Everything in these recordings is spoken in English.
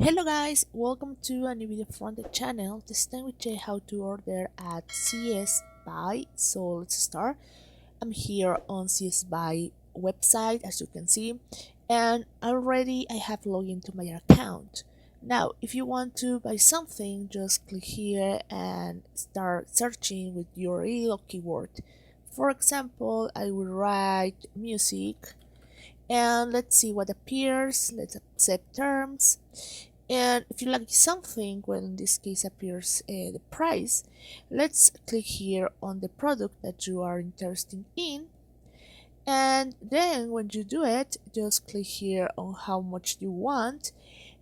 Hello guys, welcome to a new video from the channel. This time we check how to order at CSSBUY. So let's start. I'm here on CSSBUY website, as you can see, and already I have logged into my account. Now if you want to buy something, just click here and start searching with your real keyword. For example, I will write music and let's see what appears. Let's accept terms, and if you like something, well, in this case appears the price. Let's click here on the product that you are interested in, and then when you do it, just click here on how much you want,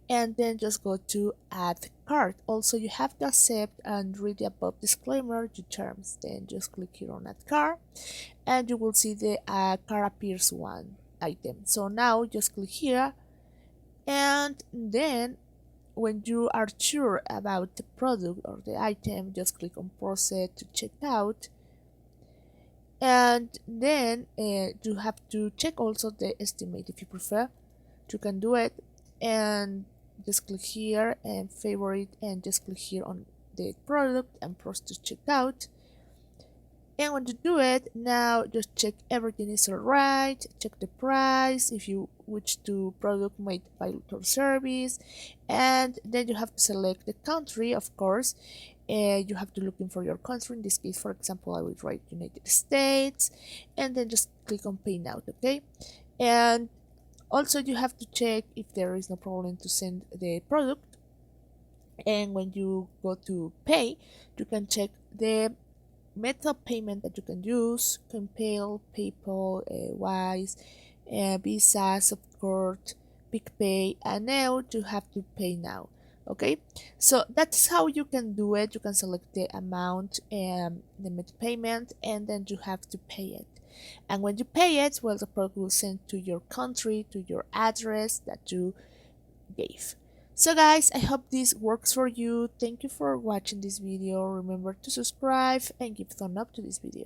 and then just go to add cart. Also, you have to accept and read the above disclaimer to terms. Then just click here on add cart, and you will see the cart appears one item. So now just click here, and then when you are sure about the product or the item, just click on proceed to check out, and then you have to check also the estimate. If you prefer, you can do it, and just click here and favorite, and just click here on the product and proceed to check out. And when you do it, now just check everything is alright, check the price, if you wish to product made by or service, and then you have to select the country, of course. You have to look in for your country. In this case, for example, I will write United States, and then just click on pay now, okay? And also you have to check if there is no problem to send the product, and when you go to pay, you can check the method of payment that you can use: PayPal, PayPal, Wise, Visa, Subcard, PicPay, and now you have to pay now. Okay, so that's how you can do it. You can select the amount and the method payment, and then you have to pay it. And when you pay it, well, the product will send to your country, to your address that you gave. So guys, I hope this works for you. Thank you for watching this video. Remember to subscribe and give thumb up to this video.